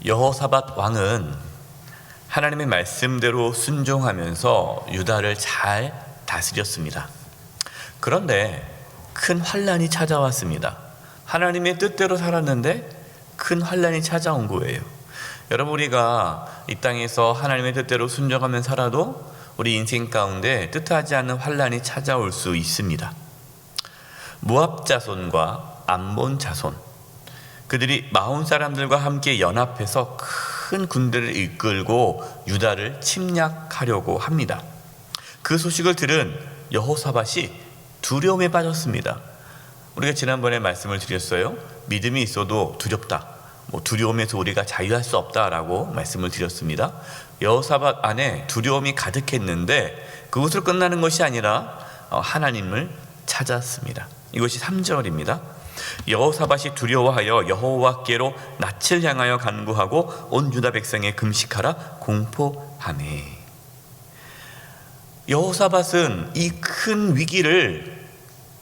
여호사밧 왕은 하나님의 말씀대로 순종하면서 유다를 잘 다스렸습니다. 그런데 큰 환란이 찾아왔습니다. 하나님의 뜻대로 살았는데 큰 환란이 찾아온 거예요. 여러분, 우리가 이 땅에서 하나님의 뜻대로 순종하며 살아도 우리 인생 가운데 뜻하지 않는 환란이 찾아올 수 있습니다. 모압 자손과 암몬 자손, 그들이 마온 사람들과 함께 연합해서 큰 군대를 이끌고 유다를 침략하려고 합니다. 그 소식을 들은 여호사밧이 두려움에 빠졌습니다. 우리가 지난번에 말씀을 드렸어요. 믿음이 있어도 두렵다, 두려움에서 우리가 자유할 수 없다라고 말씀을 드렸습니다. 여호사밧 안에 두려움이 가득했는데 그것으로 끝나는 것이 아니라 하나님을 찾았습니다. 이것이 3절입니다. 여호사밧이 두려워하여 여호와께로 낯을 향하여 간구하고 온 유다 백성에 금식하라 공포하네. 여호사밧은 이 큰 위기를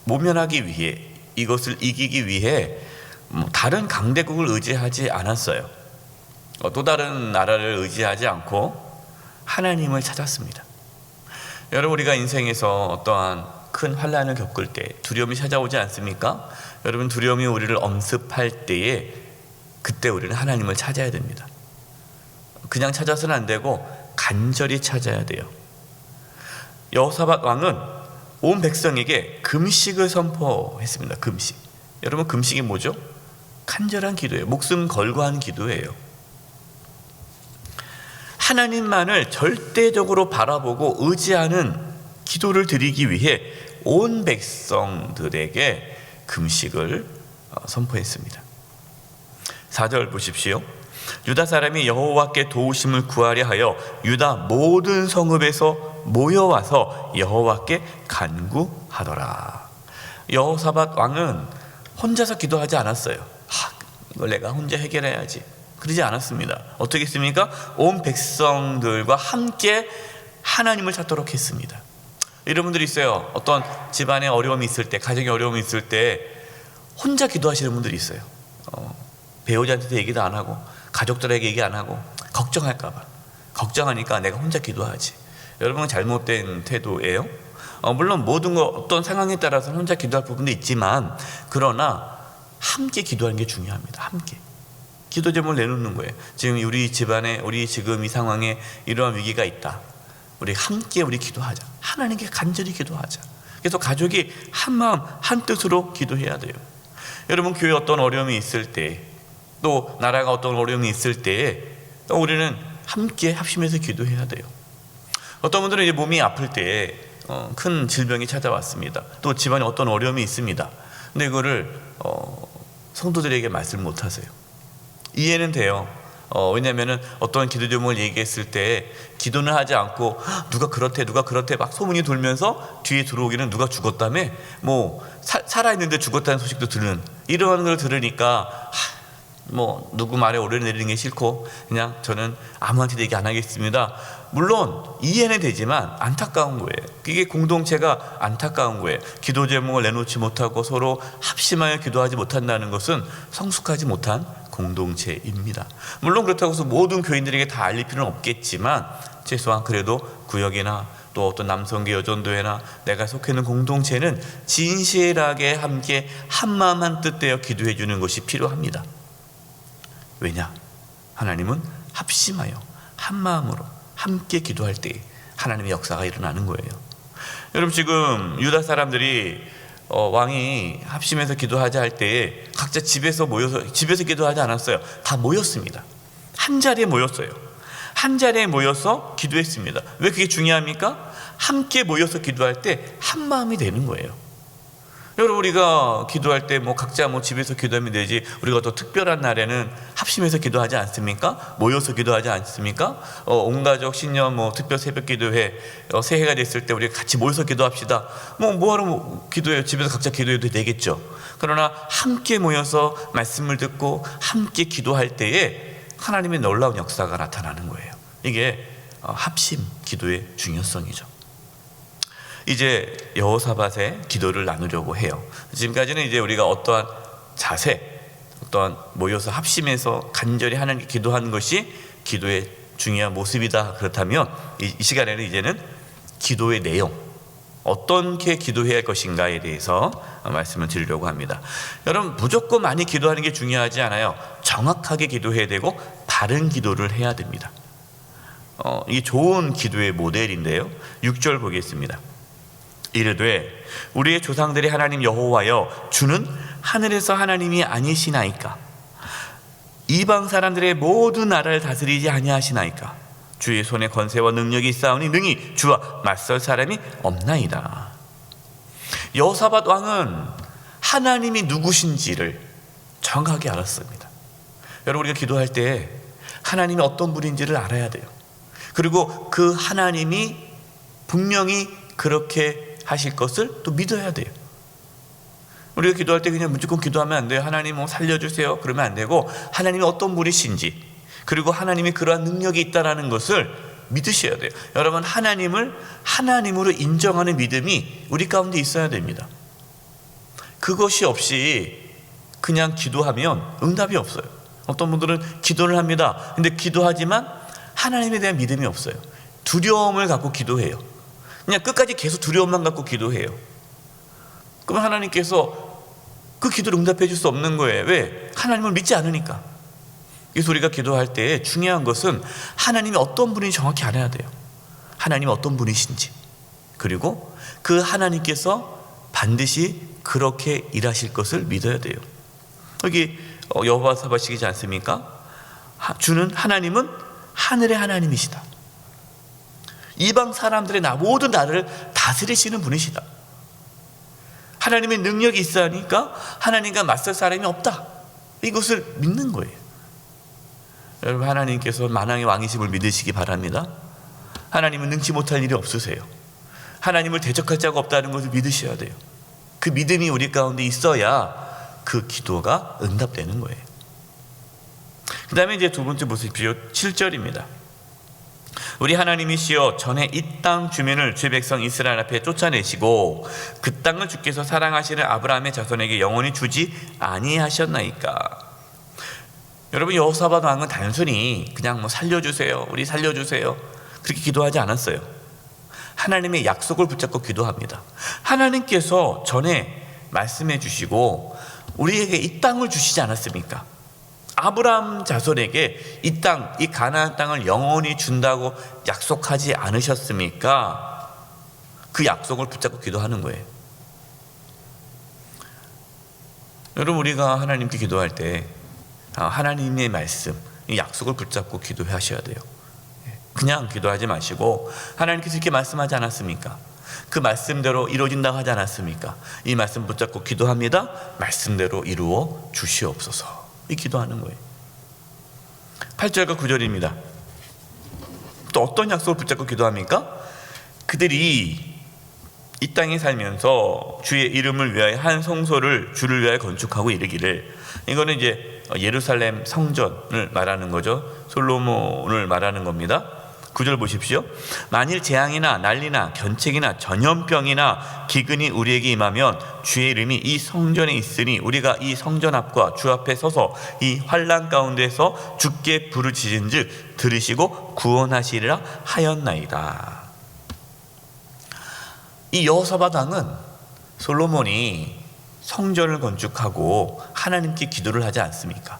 모면하기 위해, 이것을 이기기 위해 다른 강대국을 의지하지 않았어요. 또 다른 나라를 의지하지 않고 하나님을 찾았습니다. 여러분, 우리가 인생에서 어떠한 큰 환난을 겪을 때 두려움이 찾아오지 않습니까? 여러분, 두려움이 우리를 엄습할 때에 그때 우리는 하나님을 찾아야 됩니다. 그냥 찾아서는 안 되고 간절히 찾아야 돼요. 여호사밧 왕은 온 백성에게 금식을 선포했습니다. 금식. 여러분, 금식이 뭐죠? 간절한 기도예요. 목숨 걸고 한 기도예요. 하나님만을 절대적으로 바라보고 의지하는 기도를 드리기 위해 온 백성들에게 금식을 선포했습니다. 4절 보십시오. 유다 사람이 여호와께 도우심을 구하려 하여 유다 모든 성읍에서 모여와서 여호와께 간구하더라. 여호사밧 왕은 혼자서 기도하지 않았어요. 이걸 내가 혼자 해결해야지, 그러지 않았습니다. 어떻게 했습니까? 온 백성들과 함께 하나님을 찾도록 했습니다. 여러분들이 있어요. 어떤 집안에 어려움이 있을 때, 가정에 어려움이 있을 때 혼자 기도하시는 분들이 있어요. 배우자한테도 얘기도 안 하고 가족들에게 얘기 안 하고 걱정할까 봐, 걱정하니까 내가 혼자 기도하지. 여러분은 잘못된 태도예요. 물론 모든 어떤 상황에 따라서 혼자 기도할 부분도 있지만, 그러나 함께 기도하는 게 중요합니다. 함께 기도 제목을 내놓는 거예요. 지금 우리 집안에, 우리 지금 이 상황에 이러한 위기가 있다, 우리 함께 기도하자. 하나님께 간절히 기도하자. 그래서 가족이 한 마음 한 뜻으로 기도해야 돼요. 여러분, 교회에 어떤 어려움이 있을 때, 또 나라가 어떤 어려움이 있을 때 우리는 함께 합심해서 기도해야 돼요. 어떤 분들은 이제 몸이 아플 때 큰 질병이 찾아왔습니다. 또 집안에 어떤 어려움이 있습니다. 근데 이거를 성도들에게 말씀을 못 하세요. 이해는 돼요. 왜냐하면 어떤 기도 제목을 얘기했을 때 기도는 하지 않고 누가 그렇대 막 소문이 돌면서 뒤에 들어오기는 누가 죽었다며, 살아있는데 죽었다는 소식도 들은, 이러한 걸 들으니까 누구 말에 오르내리는 게 싫고 그냥 저는 아무한테도 얘기 안 하겠습니다. 물론 이해는 되지만 안타까운 거예요. 이게 공동체가 안타까운 거예요. 기도 제목을 내놓지 못하고 서로 합심하여 기도하지 못한다는 것은 성숙하지 못한 공동체입니다. 물론 그렇다고 해서 모든 교인들에게 다 알릴 필요는 없겠지만, 최소한 그래도 구역이나 또 어떤 남성교 여전도회나 내가 속해 있는 공동체는 진실하게 함께 한마음 한뜻 되어 기도해 주는 것이 필요합니다. 왜냐? 하나님은 합심하여 한마음으로 함께 기도할 때 하나님의 역사가 일어나는 거예요. 여러분, 지금 유다 사람들이 왕이 합심해서 기도하자 할 때에 각자 집에서 기도하지 않았어요. 다 모였습니다. 한 자리에 모였어요. 한 자리에 모여서 기도했습니다. 왜 그게 중요합니까? 함께 모여서 기도할 때 한 마음이 되는 거예요. 여러분, 우리가 기도할 때 각자 집에서 기도하면 되지, 우리가 더 특별한 날에는 합심해서 기도하지 않습니까? 모여서 기도하지 않습니까? 온 가족 신년 특별 새벽 기도회, 새해가 됐을 때 우리가 같이 모여서 기도합시다. 뭐하러 기도해요? 집에서 각자 기도해도 되겠죠. 그러나 함께 모여서 말씀을 듣고 함께 기도할 때에 하나님의 놀라운 역사가 나타나는 거예요. 이게 합심 기도의 중요성이죠. 이제 여호사밧의 기도를 나누려고 해요. 지금까지는 이제 우리가 어떠한 자세, 어떠한 모여서 합심해서 간절히 하나님께 기도하는 것이 기도의 중요한 모습이다. 그렇다면 이 시간에는 이제는 기도의 내용, 어떻게 기도해야 할 것인가에 대해서 말씀을 드리려고 합니다. 여러분, 무조건 많이 기도하는 게 중요하지 않아요. 정확하게 기도해야 되고 바른 기도를 해야 됩니다. 이게 좋은 기도의 모델인데요. 6절 보겠습니다. 이르되 우리의 조상들의 하나님 여호와여, 주는 하늘에서 하나님이 아니시나이까? 이방 사람들의 모든 나라를 다스리지 아니하시나이까? 주의 손에 권세와 능력이 있사오니 능히 주와 맞설 사람이 없나이다. 여호사밧 왕은 하나님이 누구신지를 정확하게 알았습니다. 여러분, 우리가 기도할 때 하나님이 어떤 분인지를 알아야 돼요. 그리고 그 하나님이 분명히 그렇게 하실 것을 또 믿어야 돼요. 우리가 기도할 때 그냥 무조건 기도하면 안 돼요. 하나님 살려주세요 그러면 안 되고, 하나님이 어떤 분이신지, 그리고 하나님이 그러한 능력이 있다는 것을 믿으셔야 돼요. 여러분, 하나님을 하나님으로 인정하는 믿음이 우리 가운데 있어야 됩니다. 그것이 없이 그냥 기도하면 응답이 없어요. 어떤 분들은 기도를 합니다. 근데 기도하지만 하나님에 대한 믿음이 없어요. 두려움을 갖고 기도해요. 그냥 끝까지 계속 두려움만 갖고 기도해요. 그러면 하나님께서 그 기도를 응답해 줄 수 없는 거예요. 왜? 하나님을 믿지 않으니까. 그래서 우리가 기도할 때 중요한 것은 하나님이 어떤 분인지 정확히 알아야 돼요. 하나님이 어떤 분이신지, 그리고 그 하나님께서 반드시 그렇게 일하실 것을 믿어야 돼요. 여기 여호사밧이지 않습니까? 주는 하나님은 하늘의 하나님이시다. 이방 사람들의 모든 나라를 다스리시는 분이시다. 하나님의 능력이 있으니까 하나님과 맞설 사람이 없다. 이것을 믿는 거예요. 여러분, 하나님께서 만왕의 왕이심을 믿으시기 바랍니다. 하나님은 능치 못할 일이 없으세요. 하나님을 대적할 자가 없다는 것을 믿으셔야 돼요. 그 믿음이 우리 가운데 있어야 그 기도가 응답되는 거예요. 그 다음에 이제 두 번째 보십시오. 7절입니다. 우리 하나님이시여, 전에 이 땅 주민을 주의 백성 이스라엘 앞에 쫓아내시고 그 땅을 주께서 사랑하시는 아브라함의 자손에게 영원히 주지 아니하셨나이까? 여러분, 여호사밧 왕은 단순히 그냥 살려주세요, 우리 살려주세요 그렇게 기도하지 않았어요. 하나님의 약속을 붙잡고 기도합니다. 하나님께서 전에 말씀해 주시고 우리에게 이 땅을 주시지 않았습니까? 아브라함 자손에게 이 땅, 이 가나안 땅을 영원히 준다고 약속하지 않으셨습니까? 그 약속을 붙잡고 기도하는 거예요. 여러분, 우리가 하나님께 기도할 때 하나님의 말씀, 이 약속을 붙잡고 기도하셔야 돼요. 그냥 기도하지 마시고, 하나님께서 이렇게 말씀하지 않았습니까? 그 말씀대로 이루어진다고 하지 않았습니까? 이 말씀 붙잡고 기도합니다. 말씀대로 이루어 주시옵소서. 이 기도하는 거예요. 8절과 9절입니다. 또 어떤 약속을 붙잡고 기도합니까? 그들이 이 땅에 살면서 주의 이름을 위하여 한 성소를 주를 위하여 건축하고 이르기를, 이거는 이제 예루살렘 성전을 말하는 거죠. 솔로몬을 말하는 겁니다. 9절 보십시오. 만일 재앙이나 난리나 견책이나 전염병이나 기근이 우리에게 임하면 주의 이름이 이 성전에 있으니 우리가 이 성전 앞과 주 앞에 서서 이 환난 가운데서 주께 부르짖은즉 들으시고 구원하시리라 하였나이다. 이 여호사밧 왕은 솔로몬이 성전을 건축하고 하나님께 기도를 하지 않습니까?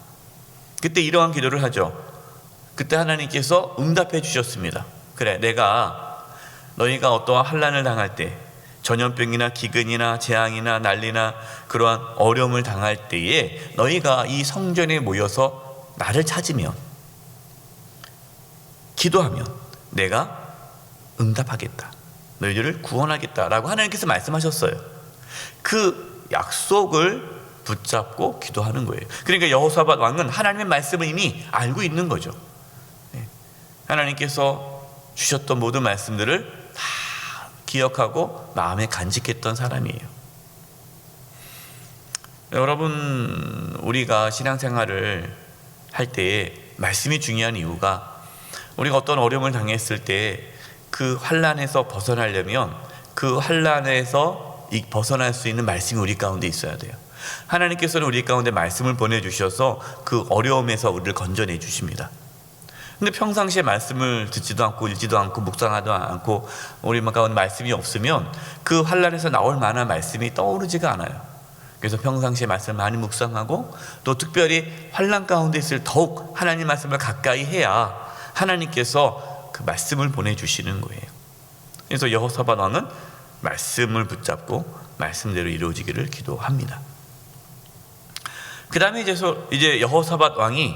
그때 이러한 기도를 하죠. 그때 하나님께서 응답해 주셨습니다. 그래, 내가 너희가 어떠한 환난을 당할 때, 전염병이나 기근이나 재앙이나 난리나 그러한 어려움을 당할 때에 너희가 이 성전에 모여서 나를 찾으면, 기도하면 내가 응답하겠다, 너희들을 구원하겠다라고 하나님께서 말씀하셨어요. 그 약속을 붙잡고 기도하는 거예요. 그러니까 여호사밧 왕은 하나님의 말씀을 이미 알고 있는 거죠. 하나님께서 주셨던 모든 말씀들을 다 기억하고 마음에 간직했던 사람이에요. 여러분, 우리가 신앙생활을 할 때 말씀이 중요한 이유가, 우리가 어떤 어려움을 당했을 때 그 환난에서 벗어나려면 그 환난에서 벗어날 수 있는 말씀이 우리 가운데 있어야 돼요. 하나님께서는 우리 가운데 말씀을 보내주셔서 그 어려움에서 우리를 건져내 주십니다. 근데 평상시에 말씀을 듣지도 않고 읽지도 않고 묵상하지도 않고 우리 가운데 말씀이 없으면 그 환난에서 나올 만한 말씀이 떠오르지가 않아요. 그래서 평상시에 말씀을 많이 묵상하고 또 특별히 환난 가운데 있을 더욱 하나님 말씀을 가까이 해야 하나님께서 그 말씀을 보내주시는 거예요. 그래서 여호사밧 왕은 말씀을 붙잡고 말씀대로 이루어지기를 기도합니다. 그 다음에 이제 여호사밧 왕이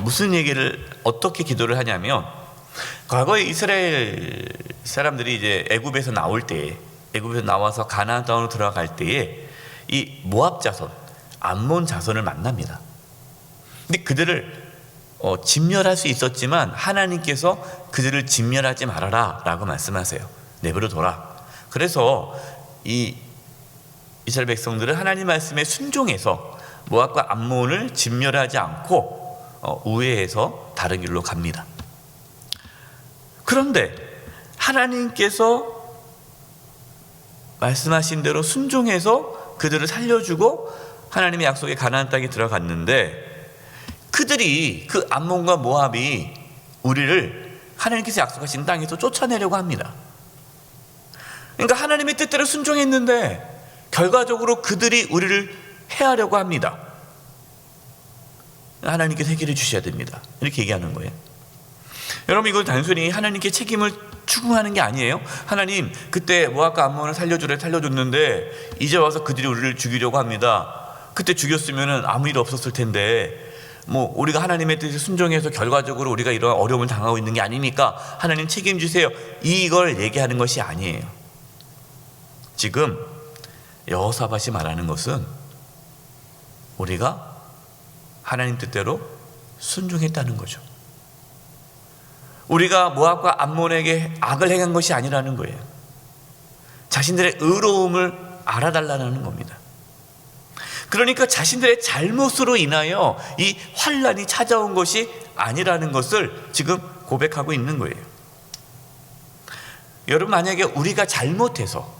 무슨 얘기를 어떻게 기도를 하냐면, 과거에 이스라엘 사람들이 이제 애굽에서 나올 때에, 애굽에서 나와서 가나안 땅으로 들어갈 때에 이 모압 자손, 암몬 자손을 만납니다. 근데 그들을 진멸할 수 있었지만 하나님께서 그들을 진멸하지 말아라 라고 말씀하세요. 내버려 둬라. 그래서 이 이스라엘 백성들은 하나님 말씀에 순종해서 모압과 암몬을 진멸하지 않고 우회해서 다른 길로 갑니다. 그런데 하나님께서 말씀하신 대로 순종해서 그들을 살려주고 하나님의 약속의 가나안 땅에 들어갔는데, 그들이 그 암몬과 모압이 우리를 하나님께서 약속하신 땅에서 쫓아내려고 합니다. 그러니까 하나님의 뜻대로 순종했는데 결과적으로 그들이 우리를 해하려고 합니다. 하나님께서 해결해 주셔야 됩니다. 이렇게 얘기하는 거예요. 여러분, 이건 단순히 하나님께 책임을 추궁하는 게 아니에요. 하나님, 그때 모압과 암몬을 살려줬는데 이제 와서 그들이 우리를 죽이려고 합니다. 그때 죽였으면 아무 일 없었을 텐데, 우리가 하나님의 뜻에 순종해서 결과적으로 우리가 이런 어려움을 당하고 있는 게 아니니까 하나님 책임지세요, 이걸 얘기하는 것이 아니에요. 지금 여호사밧이 말하는 것은 우리가 하나님 뜻대로 순종했다는 거죠. 우리가 모압과 암몬에게 악을 행한 것이 아니라는 거예요. 자신들의 의로움을 알아달라는 겁니다. 그러니까 자신들의 잘못으로 인하여 이 환난이 찾아온 것이 아니라는 것을 지금 고백하고 있는 거예요. 여러분, 만약에 우리가 잘못해서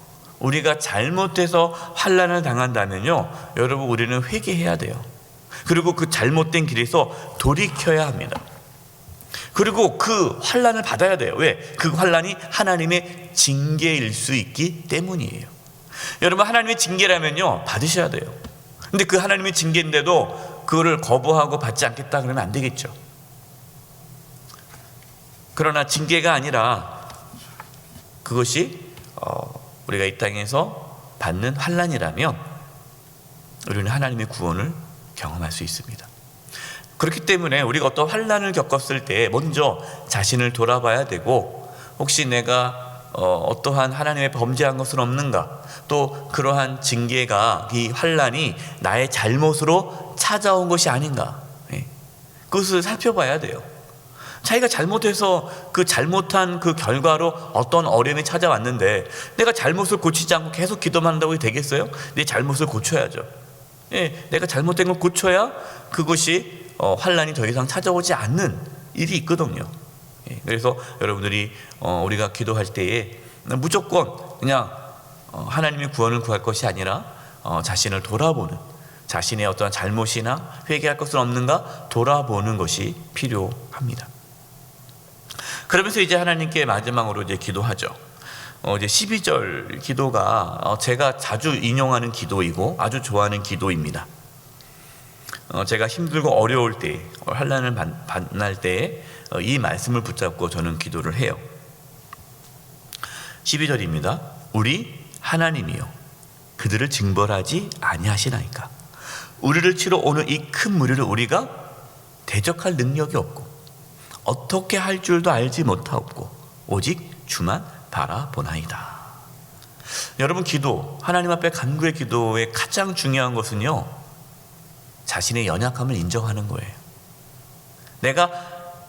환난을 당한다면요, 여러분, 우리는 회개해야 돼요. 그리고 그 잘못된 길에서 돌이켜야 합니다. 그리고 그 환난을 받아야 돼요. 왜? 그 환난이 하나님의 징계일 수 있기 때문이에요. 여러분, 하나님의 징계라면요, 받으셔야 돼요. 근데 그 하나님의 징계인데도 그거를 거부하고 받지 않겠다 그러면 안 되겠죠. 그러나 징계가 아니라 그것이 우리가 이 땅에서 받는 환난이라면 우리는 하나님의 구원을 경험할 수 있습니다. 그렇기 때문에 우리가 어떤 환난을 겪었을 때 먼저 자신을 돌아봐야 되고, 혹시 내가 어떠한 하나님의 범죄한 것은 없는가, 또 그러한 징계가, 이 환난이 나의 잘못으로 찾아온 것이 아닌가, 그것을 살펴봐야 돼요. 자기가 잘못해서 그 잘못한 그 결과로 어떤 어려움이 찾아왔는데 내가 잘못을 고치지 않고 계속 기도만 한다고 되겠어요? 내 잘못을 고쳐야죠. 내가 잘못된 걸 고쳐야 그것이 환난이 더 이상 찾아오지 않는 일이 있거든요. 그래서 여러분들이 우리가 기도할 때에 무조건 그냥 하나님의 구원을 구할 것이 아니라 자신을 돌아보는, 자신의 어떤 잘못이나 회개할 것은 없는가 돌아보는 것이 필요합니다. 그러면서 이제 하나님께 마지막으로 이제 기도하죠. 이제 12절 기도가 제가 자주 인용하는 기도이고 아주 좋아하는 기도입니다. 제가 힘들고 어려울 때, 환난을 만날 때에 이 말씀을 붙잡고 저는 기도를 해요. 12절입니다. 우리 하나님이여, 그들을 징벌하지 아니하시나이까. 우리를 치러 오는 이 큰 무리를 우리가 대적할 능력이 없고 어떻게 할 줄도 알지 못하옵고 오직 주만 바라보나이다. 여러분, 기도, 하나님 앞에 간구의 기도의 가장 중요한 것은요, 자신의 연약함을 인정하는 거예요. 내가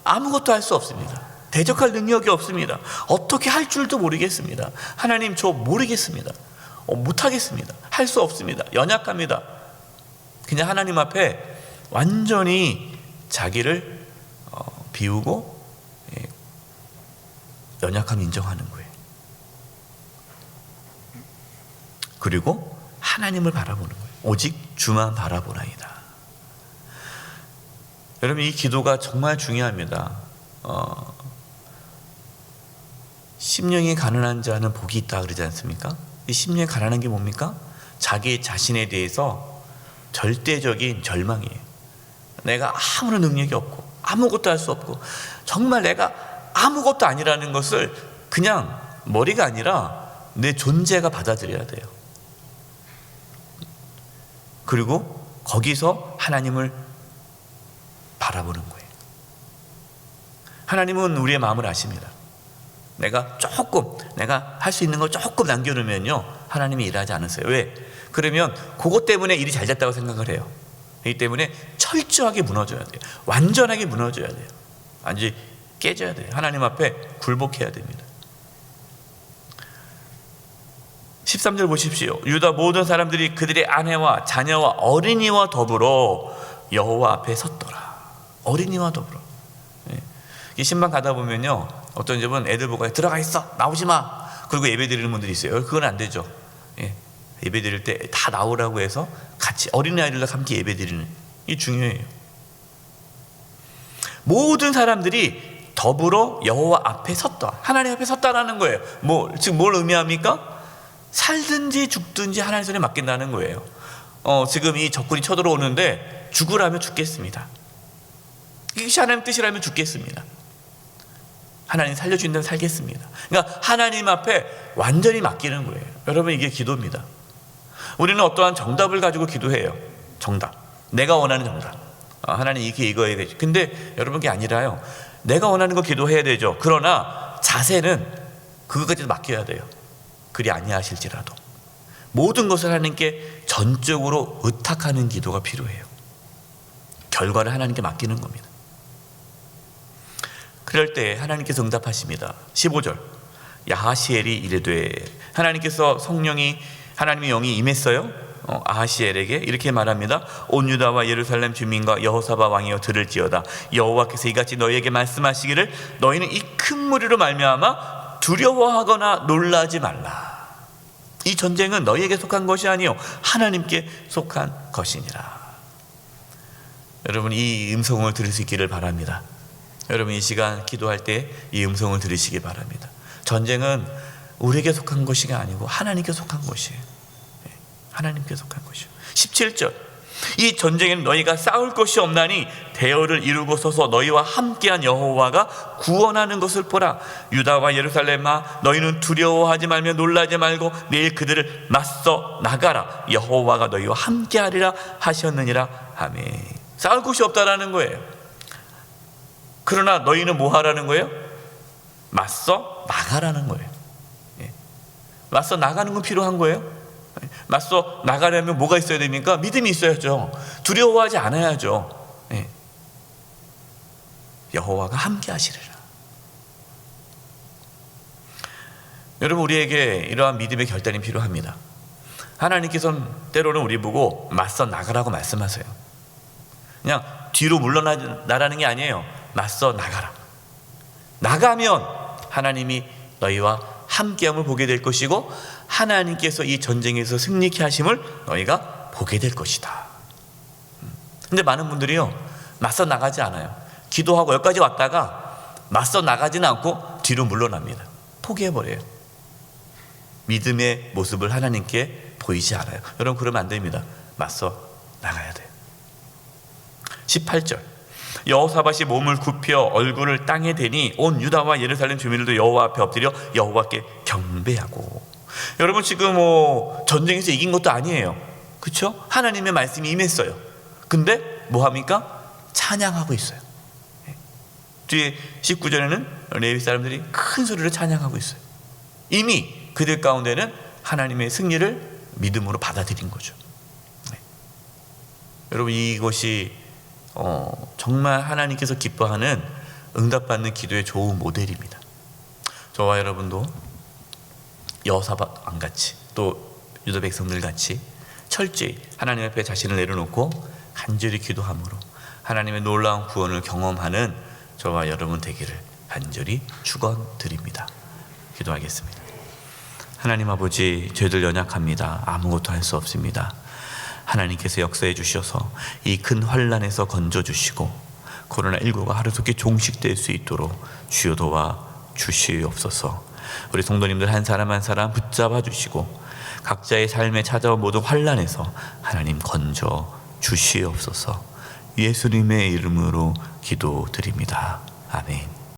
아무것도 할 수 없습니다. 대적할 능력이 없습니다. 어떻게 할 줄도 모르겠습니다. 하나님, 저 모르겠습니다. 못하겠습니다. 할 수 없습니다. 연약합니다. 그냥 하나님 앞에 완전히 자기를 비우고 연약함 인정하는 거예요. 그리고 하나님을 바라보는 거예요. 오직 주만 바라보나이다. 여러분, 이 기도가 정말 중요합니다. 심령이 가난한 자는 복이 있다 그러지 않습니까? 이 심령이 가난한 게 뭡니까? 자기 자신에 대해서 절대적인 절망이에요. 내가 아무런 능력이 없고 아무것도 할 수 없고 정말 내가 아무것도 아니라는 것을 그냥 머리가 아니라 내 존재가 받아들여야 돼요. 그리고 거기서 하나님을 바라보는 거예요. 하나님은 우리의 마음을 아십니다. 내가 할 수 있는 거 조금 남겨놓으면요, 하나님이 일하지 않으세요. 왜? 그러면 그것 때문에 일이 잘 됐다고 생각을 해요. 그렇기 때문에 철저하게 무너져야 돼요. 완전하게 무너져야 돼요. 완전히 깨져야 돼요. 하나님 앞에 굴복해야 됩니다. 13절 보십시오. 유다 모든 사람들이 그들의 아내와 자녀와 어린이와 더불어 여호와 앞에 섰더라. 어린이와 더불어. 이 신방 가다 보면요, 어떤 집은 애들 보고 들어가 있어, 나오지 마. 그리고 예배 드리는 분들이 있어요. 그건 안 되죠. 예배 드릴 때 다 나오라고 해서 같이 어린아이들과 함께 예배 드리는, 이게 중요해요. 모든 사람들이 더불어 여호와 앞에 섰다. 하나님 앞에 섰다라는 거예요. 지금 뭘 의미합니까? 살든지 죽든지 하나님 손에 맡긴다는 거예요. 지금 이 적군이 쳐들어오는데 죽으라면 죽겠습니다. 이것이 하나님 뜻이라면 죽겠습니다. 하나님 살려주신다면 살겠습니다. 그러니까 하나님 앞에 완전히 맡기는 거예요. 여러분, 이게 기도입니다. 우리는 어떠한 정답을 가지고 기도해요. 정답, 내가 원하는 정답. 하나님 이거 해야 되죠. 근데 여러분, 그게 아니라요, 내가 원하는 거 기도해야 되죠. 그러나 자세는 그것까지도 맡겨야 돼요. 그리 아니하실지라도 모든 것을 하나님께 전적으로 의탁하는 기도가 필요해요. 결과를 하나님께 맡기는 겁니다. 그럴 때 하나님께서 응답하십니다. 15절, 야하시엘이 이르되, 하나님께서 하나님의 영이 임했어요. 아하시엘에게 이렇게 말합니다. 온 유다와 예루살렘 주민과 여호사밧 왕이여 들을지어다. 여호와께서 이같이 너희에게 말씀하시기를, 너희는 이 큰 무리로 말미암아 두려워하거나 놀라지 말라. 이 전쟁은 너희에게 속한 것이 아니요 하나님께 속한 것이니라. 여러분, 이 음성을 들을 수 있기를 바랍니다. 여러분, 이 시간 기도할 때 이 음성을 들으시기 바랍니다. 전쟁은 우리에게 속한 것이 아니고 하나님께 속한 것이에요. 하나님께 속한 것이에요. 17절, 이 전쟁에는 너희가 싸울 것이 없나니 대열을 이루고 서서 너희와 함께한 여호와가 구원하는 것을 보라. 유다와 예루살렘아, 너희는 두려워하지 말며 놀라지 말고 내일 그들을 맞서 나가라. 여호와가 너희와 함께하리라 하셨느니라. 아멘. 싸울 것이 없다라는 거예요. 그러나 너희는 뭐 하라는 거예요? 맞서 나가라는 거예요. 맞서 나가는 건 필요한 거예요. 맞서 나가려면 뭐가 있어야 됩니까? 믿음이 있어야죠. 두려워하지 않아야죠. 여호와가 함께 하시리라. 여러분, 우리에게 이러한 믿음의 결단이 필요합니다. 하나님께서는 때로는 우리 보고 맞서 나가라고 말씀하세요. 그냥 뒤로 물러나라는 게 아니에요. 맞서 나가라. 나가면 하나님이 너희와 함께함을 보게 될 것이고, 하나님께서 이 전쟁에서 승리케 하심을 너희가 보게 될 것이다. 근데 많은 분들이요, 맞서 나가지 않아요. 기도하고 여기까지 왔다가 맞서 나가지는 않고 뒤로 물러납니다. 포기해버려요. 믿음의 모습을 하나님께 보이지 않아요. 여러분, 그러면 안 됩니다. 맞서 나가야 돼요. 18절, 여호사밧이 몸을 굽혀 얼굴을 땅에 대니 온 유다와 예루살렘 주민들도 여호와 앞에 엎드려 여호와께 경배하고. 여러분, 지금 전쟁에서 이긴 것도 아니에요. 그렇죠? 하나님의 말씀이 임했어요. 근데 뭐 합니까? 찬양하고 있어요. 뒤에 19절에는 레위 사람들이 큰 소리로 찬양하고 있어요. 이미 그들 가운데는 하나님의 승리를 믿음으로 받아들인 거죠. 여러분, 이것이 정말 하나님께서 기뻐하는 응답받는 기도의 좋은 모델입니다. 저와 여러분도 여호사밧 왕같이, 또 유다 백성들 같이 철저히 하나님 앞에 자신을 내려놓고 간절히 기도함으로 하나님의 놀라운 구원을 경험하는 저와 여러분 되기를 간절히 축원드립니다. 기도하겠습니다. 하나님 아버지, 저희들 연약합니다. 아무것도 할 수 없습니다. 하나님께서 역사해 주셔서 이 큰 환난에서 건져 주시고 코로나19가 하루속히 종식될 수 있도록 주여 도와 주시옵소서. 우리 성도님들 한 사람 한 사람 붙잡아 주시고 각자의 삶에 찾아온 모든 환난에서 하나님 건져 주시옵소서. 예수님의 이름으로 기도드립니다. 아멘.